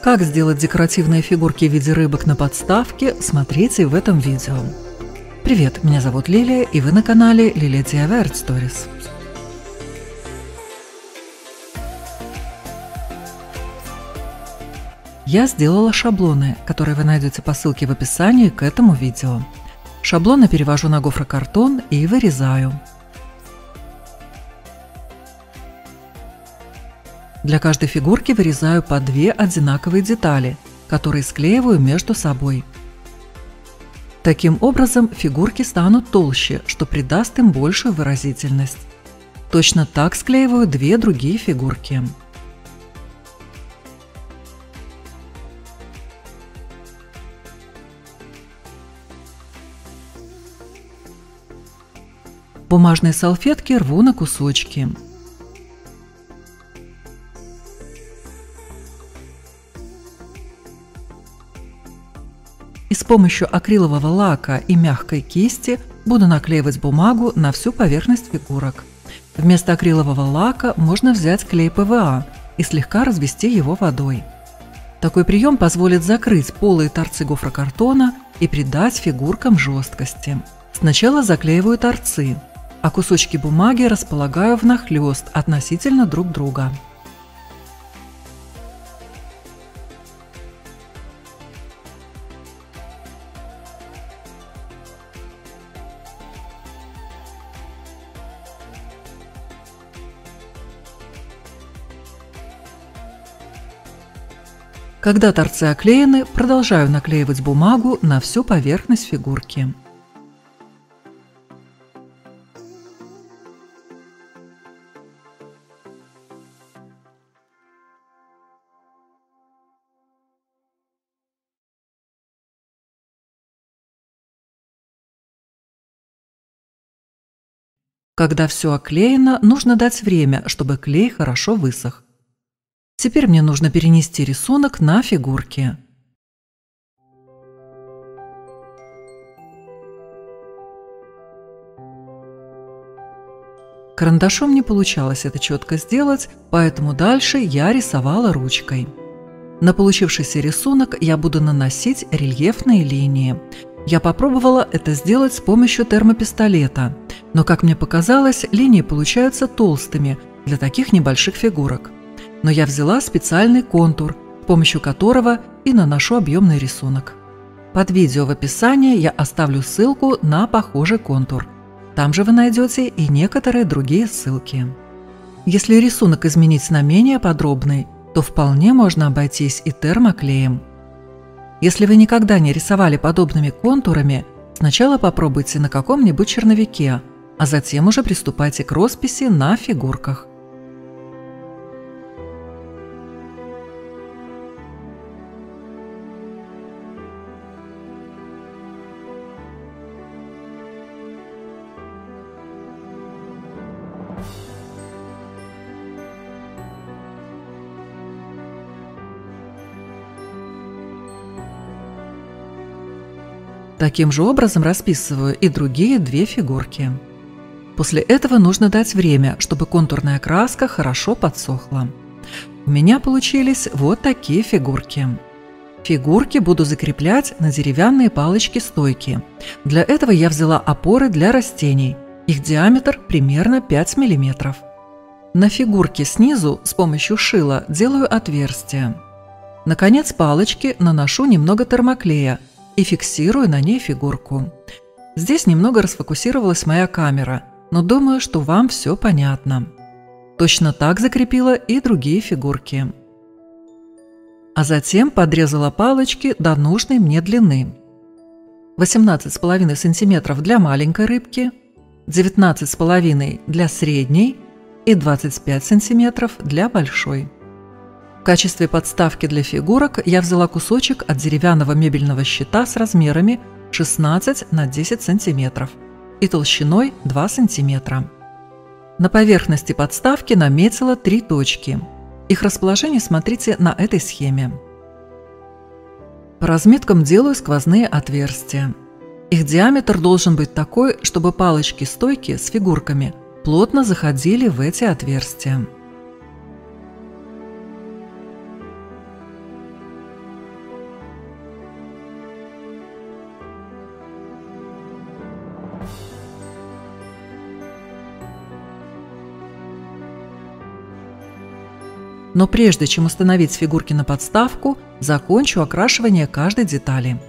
Как сделать декоративные фигурки в виде рыбок на подставке, смотрите в этом видео. Привет, меня зовут Лилия, и вы на канале Лилия DIY Art Stories. Я сделала шаблоны, которые вы найдете по ссылке в описании к этому видео. Шаблоны перевожу на гофрокартон и вырезаю. Для каждой фигурки вырезаю по 2 одинаковые детали, которые склеиваю между собой. Таким образом, фигурки станут толще, что придаст им большую выразительность. Точно так склеиваю 2 другие фигурки. Бумажные салфетки рву на кусочки. И с помощью акрилового лака и мягкой кисти буду наклеивать бумагу на всю поверхность фигурок. Вместо акрилового лака можно взять клей ПВА и слегка развести его водой. Такой прием позволит закрыть полые торцы гофрокартона и придать фигуркам жесткости. Сначала заклеиваю торцы, а кусочки бумаги располагаю внахлёст относительно друг друга. Когда торцы оклеены, продолжаю наклеивать бумагу на всю поверхность фигурки. Когда все оклеено, нужно дать время, чтобы клей хорошо высох. Теперь мне нужно перенести рисунок на фигурки. Карандашом не получалось это четко сделать, поэтому дальше я рисовала ручкой. На получившийся рисунок я буду наносить рельефные линии. Я попробовала это сделать с помощью термопистолета, но, как мне показалось, линии получаются толстыми для таких небольших фигурок. Но я взяла специальный контур, с помощью которого и наношу объемный рисунок. Под видео в описании я оставлю ссылку на похожий контур. Там же вы найдете и некоторые другие ссылки. Если рисунок изменить на менее подробный, то вполне можно обойтись и термоклеем. Если вы никогда не рисовали подобными контурами, сначала попробуйте на каком-нибудь черновике, а затем уже приступайте к росписи на фигурках. Таким же образом расписываю и другие 2 фигурки. После этого нужно дать время, чтобы контурная краска хорошо подсохла. У меня получились вот такие фигурки. Фигурки буду закреплять на деревянные палочки-стойки. Для этого я взяла опоры для растений. Их диаметр примерно 5 мм. На фигурке снизу с помощью шила делаю отверстие. На конец палочки наношу немного термоклея и фиксирую на ней фигурку. Здесь немного расфокусировалась моя камера, но думаю, что вам все понятно. Точно так закрепила и другие фигурки. А затем подрезала палочки до нужной мне длины. 18,5 см для маленькой рыбки, 19,5 для средней и 25 см для большой. В качестве подставки для фигурок я взяла кусочек от деревянного мебельного щита с размерами 16 на 10 см и толщиной 2 см. На поверхности подставки наметила 3 точки. Их расположение смотрите на этой схеме. По разметкам делаю сквозные отверстия. Их диаметр должен быть такой, чтобы палочки-стойки с фигурками плотно заходили в эти отверстия. Но прежде чем установить фигурки на подставку, закончу окрашивание каждой детали.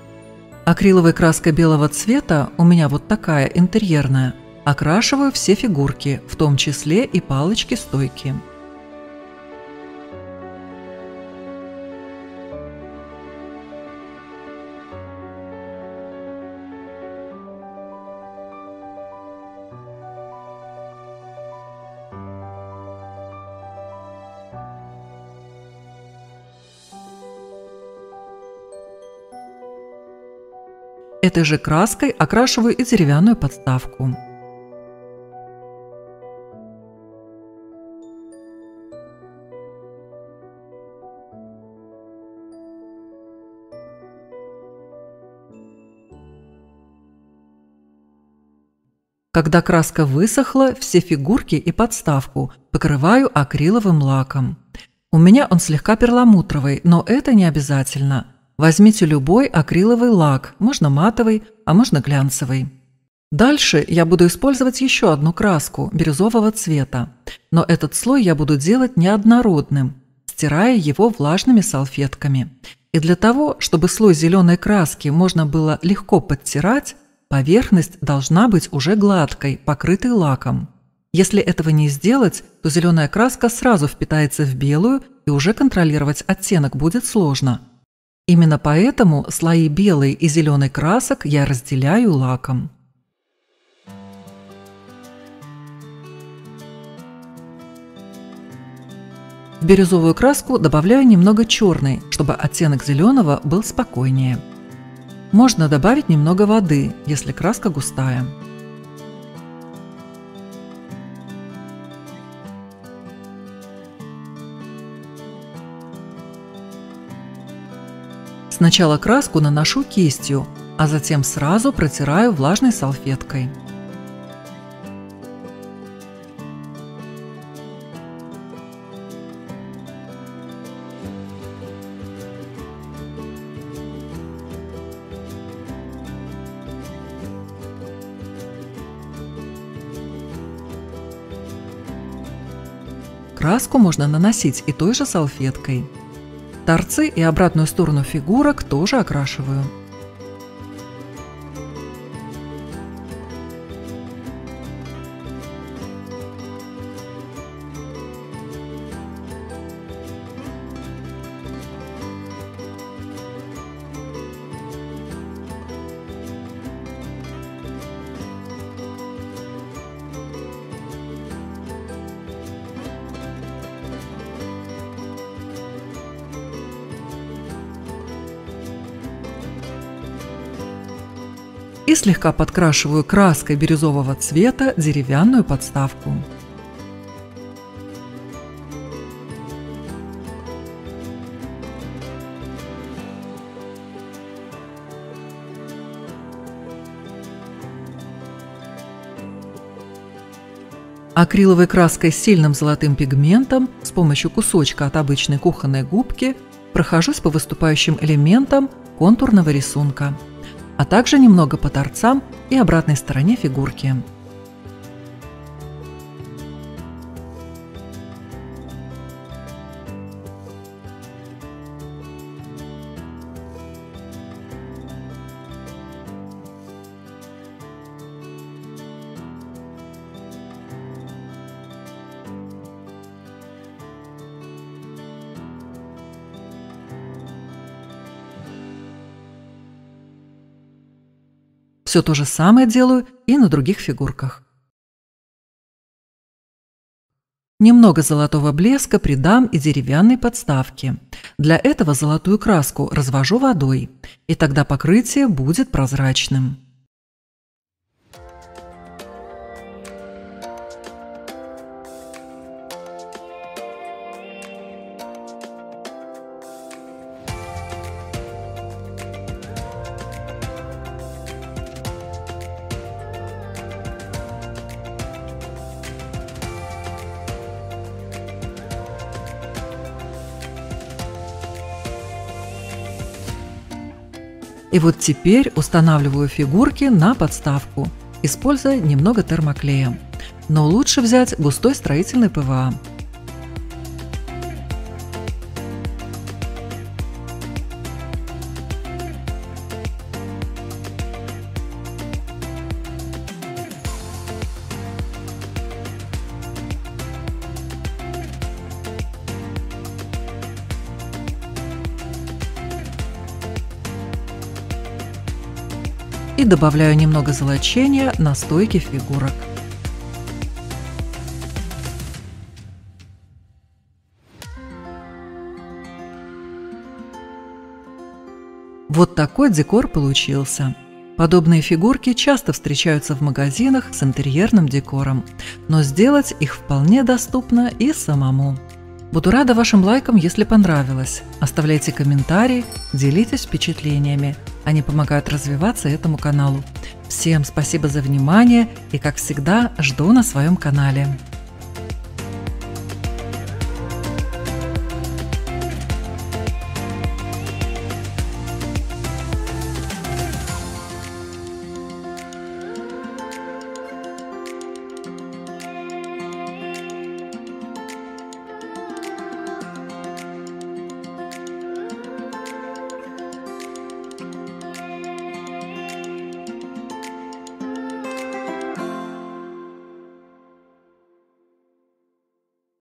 Акриловой краской белого цвета, у меня вот такая интерьерная, окрашиваю все фигурки, в том числе и палочки-стойки. Этой же краской окрашиваю и деревянную подставку. Когда краска высохла, все фигурки и подставку покрываю акриловым лаком. У меня он слегка перламутровый, но это не обязательно. Возьмите любой акриловый лак, можно матовый, а можно глянцевый. Дальше я буду использовать еще одну краску бирюзового цвета, но этот слой я буду делать неоднородным, стирая его влажными салфетками. И для того, чтобы слой зеленой краски можно было легко подтирать, поверхность должна быть уже гладкой, покрытой лаком. Если этого не сделать, то зеленая краска сразу впитается в белую, и уже контролировать оттенок будет сложно. Именно поэтому слои белой и зеленой красок я разделяю лаком. В бирюзовую краску добавляю немного черной, чтобы оттенок зеленого был спокойнее. Можно добавить немного воды, если краска густая. Сначала краску наношу кистью, а затем сразу протираю влажной салфеткой. Краску можно наносить и той же салфеткой. Торцы и обратную сторону фигурок тоже окрашиваю. И слегка подкрашиваю краской бирюзового цвета деревянную подставку. Акриловой краской с сильным золотым пигментом с помощью кусочка от обычной кухонной губки прохожусь по выступающим элементам контурного рисунка, а также немного по торцам и обратной стороне фигурки. Все то же самое делаю и на других фигурках. Немного золотого блеска придам и деревянной подставке. Для этого золотую краску развожу водой, и тогда покрытие будет прозрачным. И вот теперь устанавливаю фигурки на подставку, используя немного термоклея. Но лучше взять густой строительный ПВА. и добавляю немного золочения на стойки фигурок. Вот такой декор получился. Подобные фигурки часто встречаются в магазинах с интерьерным декором, но сделать их вполне доступно и самому. Буду рада вашим лайкам, если понравилось. Оставляйте комментарии, делитесь впечатлениями. Они помогают развиваться этому каналу. Всем спасибо за внимание и, как всегда, жду на своем канале.